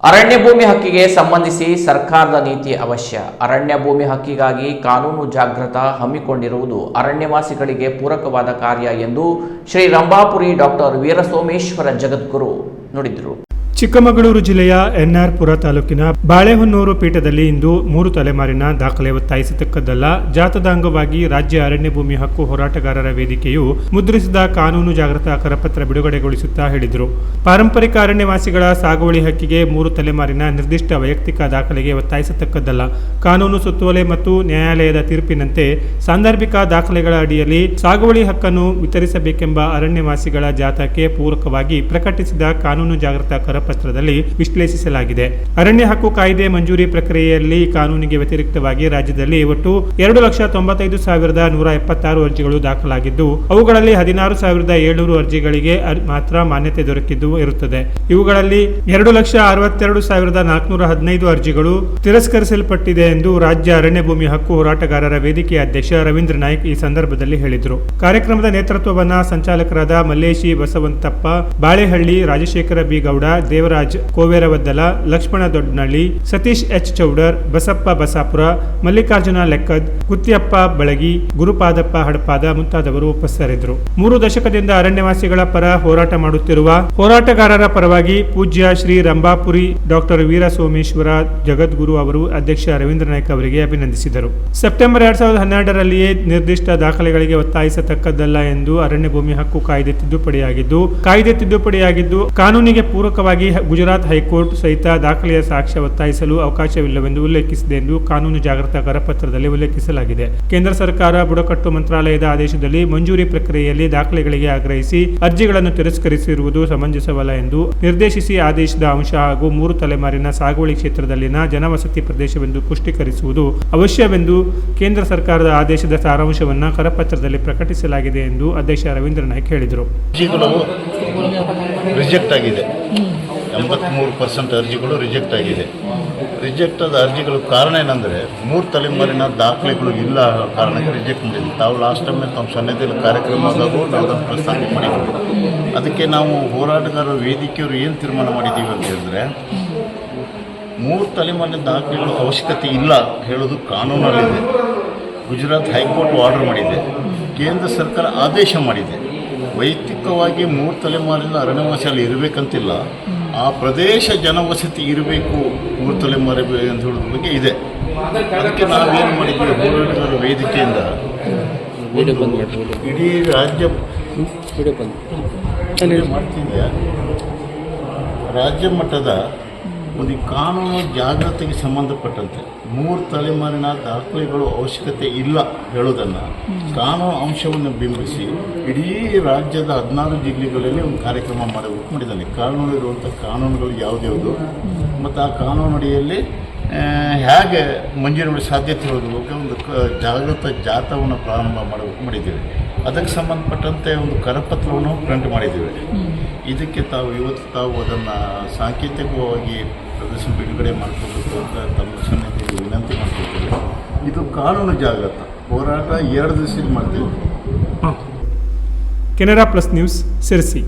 ಅರಣ್ಯ ಭೂಮಿ ಹಕ್ಕಿಗೆ ಸಂಬಂಧಿಸಿ ಸರ್ಕಾರದ ನೀತಿ ಅವಶ್ಯ. ಅರಣ್ಯ ಭೂಮಿ ಹಕ್ಕಿಗಾಗಿ ಕಾನೂನು ಜಾಗೃತ ಹಮ್ಮಿಕೊಂಡಿರುವುದು ಅರಣ್ಯವಾಸಿಗಳಿಗೆ ಪೂರಕವಾದ ಕಾರ್ಯ ಎಂದು ಶ್ರೀ ರಂಭಾಪುರಿ ಡಾಕ್ಟರ್ ವೀರಸೋಮೇಶ್ವರ ಜಗದ್ಗುರು ನುಡಿದರು. ಚಿಕ್ಕಮಗಳೂರು ಜಿಲ್ಲೆಯ ಎನ್ಆರ್-ಪುರ ತಾಲೂಕಿನ ಬಾಳೆಹೊನ್ನೂರು ಪೀಠದಲ್ಲಿ ಇಂದು 3 ತಲೆಮಾರಿನ ದಾಖಲೆ ಒತ್ತಾಯಿಸತಕ್ಕದ್ದಲ್ಲ ಜಾಥಾದ ಅಂಗವಾಗಿ ರಾಜ್ಯ ಅರಣ್ಯ ಭೂಮಿ ಹಕ್ಕು ಹೋರಾಟಗಾರರ ವೇದಿಕೆಯು ಮುದ್ರಿಸಿದ ಕಾನೂನು ಜಾಗೃತ ಕರಪತ್ರ ಬಿಡುಗಡೆಗೊಳಿಸುತ್ತಾ ಹೇಳಿದರು. ಪಾರಂಪರಿಕ ಅರಣ್ಯವಾಸಿಗಳ ಸಾಗುವಳಿ ಹಕ್ಕಿಗೆ 3 ತಲೆಮಾರಿನ ನಿರ್ದಿಷ್ಟ ವೈಯಕ್ತಿಕ ದಾಖಲೆಗೆ ಒತ್ತಾಯಿಸತಕ್ಕದ್ದಲ್ಲ. ಕಾನೂನು ಸುತ್ತೋಲೆ ಮತ್ತು ನ್ಯಾಯಾಲಯದ ತೀರ್ಪಿನಂತೆ ಸಾಂದರ್ಭಿಕ ದಾಖಲೆಗಳ ಅಡಿಯಲ್ಲಿ ಸಾಗುವಳಿ ಹಕ್ಕನ್ನು ವಿತರಿಸಬೇಕೆಂಬ ಅರಣ್ಯವಾಸಿಗಳ ಜಾಥಾಕ್ಕೆ ಪೂರಕವಾಗಿ ಪ್ರಕಟಿಸಿದ ಕಾನೂನು ಜಾಗೃತ ಪತ್ರದಲ್ಲಿ ವಿಶ್ಲೇಷಿಸಲಾಗಿದೆ. ಅರಣ್ಯ ಹಕ್ಕು ಕಾಯ್ದೆ ಮಂಜೂರಿ ಪ್ರಕ್ರಿಯೆಯಲ್ಲಿ ಕಾನೂನಿಗೆ ವ್ಯತಿರಿಕ್ತವಾಗಿ ರಾಜ್ಯದಲ್ಲಿ ಒಟ್ಟು 2,95,176 ಅರ್ಜಿಗಳು ದಾಖಲಾಗಿದ್ದು ಅವುಗಳಲ್ಲಿ 16,700 ಅರ್ಜಿಗಳಿಗೆ ಮಾತ್ರ ಮಾನ್ಯತೆ ದೊರಕಿದ್ದು ಇರುತ್ತದೆ. ಇವುಗಳಲ್ಲಿ 2,62,415 ಅರ್ಜಿಗಳು ತಿರಸ್ಕರಿಸಲ್ಪಟ್ಟಿದೆ ಎಂದು ರಾಜ್ಯ ಅರಣ್ಯ ಭೂಮಿ ಹಕ್ಕು ಹೋರಾಟಗಾರರ ವೇದಿಕೆಯ ಅಧ್ಯಕ್ಷ ರವೀಂದ್ರ ನಾಯ್ಕ್ ಈ ಸಂದರ್ಭದಲ್ಲಿ ಹೇಳಿದರು. ಕಾರ್ಯಕ್ರಮದ ನೇತೃತ್ವವನ್ನು ಸಂಚಾಲಕರಾದ ಮಲ್ಲೇಶಿ ಬಸವಂತಪ್ಪ, ಬಾಳೆಹಳ್ಳಿ, ರಾಜಶೇಖರ ಬಿ ಗೌಡ, ದೇವರಾಜ್ ಕೋವೇರವದ್ದಲ, ಲಕ್ಷ್ಮಣ ದೊಡ್ಡನಳ್ಳಿ, ಸತೀಶ್ ಎಚ್ ಚೌಡರ್, ಬಸಪ್ಪ ಬಸಾಪುರ, ಮಲ್ಲಿಕಾರ್ಜುನ ಲೆಕ್ಕದ್, ಗುತ್ತಿಯಪ್ಪ ಬಳಗಿ, ಗುರುಪಾದಪ್ಪ ಹಡಪಾದ ಮುಂತಾದವರು ಉಪಸ್ಥಿತರಿದ್ದರು. 3 ದಶಕದಿಂದ ಅರಣ್ಯವಾಸಿಗಳ ಪರ ಹೋರಾಟ ಮಾಡುತ್ತಿರುವ ಹೋರಾಟಗಾರರ ಪರವಾಗಿ ಪೂಜ್ಯ ಶ್ರೀ ರಂಭಾಪುರಿ ಡಾಕ್ಟರ್ ವೀರಸೋಮೇಶ್ವರ ಜಗದ್ಗುರು ಅವರು ಅಧ್ಯಕ್ಷ ರವೀಂದ್ರ ನಾಯ್ಕ್ ಅವರಿಗೆ ಅಭಿನಂದಿಸಿದರು. ಸೆಪ್ಟೆಂಬರ್ 2012ರಲ್ಲಿಯೇ ನಿರ್ದಿಷ್ಟ ದಾಖಲೆಗಳಿಗೆ ಒತ್ತಾಯಿಸತಕ್ಕದ್ದಲ್ಲ ಎಂದು ಅರಣ್ಯ ಭೂಮಿ ಹಕ್ಕು ಕಾಯ್ದೆ ತಿದ್ದುಪಡಿಯಾಗಿದ್ದು ಕಾನೂನಿಗೆ ಪೂರಕವಾಗಿ ಗುಜರಾತ್ ಹೈಕೋರ್ಟ್ ಸಹಿತ ದಾಖಲೆಯ ಸಾಕ್ಷ್ಯ ಒತ್ತಾಯಿಸಲು ಅವಕಾಶವಿಲ್ಲವೆಂದು ಉಲ್ಲೇಖಿಸಿದೆ ಎಂದು ಕಾನೂನು ಜಾಗೃತ ಕರಪತ್ರದಲ್ಲಿ ಉಲ್ಲೇಖಿಸಲಾಗಿದೆ. ಕೇಂದ್ರ ಸರ್ಕಾರ ಬುಡಕಟ್ಟು ಮಂತ್ರಾಲಯದ ಆದೇಶದಲ್ಲಿ ಮಂಜೂರಿ ಪ್ರಕ್ರಿಯೆಯಲ್ಲಿ ದಾಖಲೆಗಳಿಗೆ ಆಗ್ರಹಿಸಿ ಅರ್ಜಿಗಳನ್ನು ತಿರಸ್ಕರಿಸಿರುವುದು ಸಮಂಜಸವಲ್ಲ ಎಂದು ನಿರ್ದೇಶಿಸಿ ಆದೇಶದ ಅಂಶ ಹಾಗೂ 3 ತಲೆಮಾರಿನ ಸಾಗುವಳಿ ಕ್ಷೇತ್ರದಲ್ಲಿನ ಜನವಸತಿ ಪ್ರದೇಶವೆಂದು ಪುಷ್ಟೀಕರಿಸುವುದು ಅವಶ್ಯವೆಂದು ಕೇಂದ್ರ ಸರ್ಕಾರದ ಆದೇಶದ ಸಾರಾಂಶವನ್ನು ಕರಪತ್ರದಲ್ಲಿ ಪ್ರಕಟಿಸಲಾಗಿದೆ ಎಂದು ಅಧ್ಯಕ್ಷ ರವೀಂದ್ರ ನಾಯ್ಕ್ ಹೇಳಿದರು. ರಿಜೆಕ್ಟ್ ಆಗಿದೆ. 83% ಅರ್ಜಿಗಳು ರಿಜೆಕ್ಟ್ ಆಗಿದೆ. ರಿಜೆಕ್ಟ್ ಆದ ಅರ್ಜಿಗಳು ಕಾರಣ ಏನಂದರೆ 3 ತಲೆಮಾರಿನ ದಾಖಲೆಗಳು ಇಲ್ಲ ಕಾರಣಕ್ಕೆ ರಿಜೆಕ್ಟ್ ಮಾಡಿದ್ವಿ. ತಾವು ಲಾಸ್ಟ್ ಟೈಮ್ ತಮ್ಮ ಸನ್ನಿಧಿಯಲ್ಲಿ ಕಾರ್ಯಕ್ರಮದಾಗೂ ನಾವು ಅದನ್ನು ಪ್ರಸ್ತಾಪ ಮಾಡಿದ್ವಿ. ಅದಕ್ಕೆ ನಾವು ಹೋರಾಟಗಾರರ ವೇದಿಕೆಯವರು ಏನು ತೀರ್ಮಾನ ಮಾಡಿದ್ದೀವಿ ಅಂತ ಹೇಳಿದ್ರೆ 3 ತಲೆಮಾರಿನ ದಾಖಲೆಗಳು ಅವಶ್ಯಕತೆ ಇಲ್ಲ ಹೇಳೋದು ಕಾನೂನಲ್ಲಿದೆ. ಗುಜರಾತ್ ಹೈಕೋರ್ಟ್ ಆರ್ಡರ್ ಮಾಡಿದೆ, ಕೇಂದ್ರ ಸರ್ಕಾರ ಆದೇಶ ಮಾಡಿದೆ. ವೈಯಕ್ತಿಕವಾಗಿ 3 ತಲೆಮಾರಿನ ಅರಣ್ಯವಾಸಿಯಲ್ಲಿ ಇರಬೇಕಂತಿಲ್ಲ, ಆ ಪ್ರದೇಶ ಜನವಸತಿ ಇರಬೇಕು 3 ತಲೆಮಾರಿ ಅಂತ ಹೇಳೋದ್ರ ಬಗ್ಗೆ ಇದೆ. ಅದಕ್ಕೆ ನಾವೇನು ಮಾಡಿದ್ವಿ, ಹೋರಾಟಗಾರರ ವೇದಿಕೆಯಿಂದ ಇಡೀ ರಾಜ್ಯ ಮಾಡ್ತಿದ್ಯಾ ರಾಜ್ಯ ಮಟ್ಟದ ಒಂದು ಕಾನೂನು ಜಾಗೃತಿಗೆ ಸಂಬಂಧಪಟ್ಟಂತೆ 3 ತಲೆಮಾರಿನ ದಾಖಲೆಗಳು ಅವಶ್ಯಕತೆ ಇಲ್ಲ ಹೇಳೋದನ್ನು ಕಾನೂನು ಅಂಶವನ್ನು ಬಿಂಬಿಸಿ ಇಡೀ ರಾಜ್ಯದ 16 ಜಿಲ್ಲೆಗಳಲ್ಲಿ ಒಂದು ಕಾರ್ಯಕ್ರಮ ಮಾಡಿದ್ದಾನೆ. ಕಾನೂನಿರುವಂಥ ಕಾನೂನುಗಳು ಯಾವುದ್ಯಾವುದು ಮತ್ತು ಆ ಕಾನೂನಡಿಯಲ್ಲಿ ಹೇಗೆ ಮಂಜೂರು ಮಾಡಿ ಸಾಧ್ಯತೆ ಬಗ್ಗೆ ಒಂದು ಜಾಗೃತ ಜಾಥಾವನ್ನು ಪ್ರಾರಂಭ ಮಾಡಿದ್ದೀವಿ. ಅದಕ್ಕೆ ಸಂಬಂಧಪಟ್ಟಂತೆ ಒಂದು ಕರಪತ್ರವನ್ನು ಪ್ರಿಂಟ್ ಮಾಡಿದ್ದೀವಿ. ಇದಕ್ಕೆ ತಾವು ಅದನ್ನು ಸಾಂಕೇತಿಕವಾಗಿ ಪ್ರದರ್ಶನ ಬಿಡುಗಡೆ ಮಾಡ್ಕೋಬೇಕು ಅಂತ ತಮ್ಮ ಸನ್ನಿಧಿಯಲ್ಲಿ ವಿನಂತಿ ಮಾಡ್ಕೊಳ್ತೇವೆ. ಇದು ಕಾನೂನು ಜಾಗೃತ ಹೋರಾಟ 2 ದಿವಸ ಮಾಡ್ತೀವಿ. Canara plus news, Sirsi.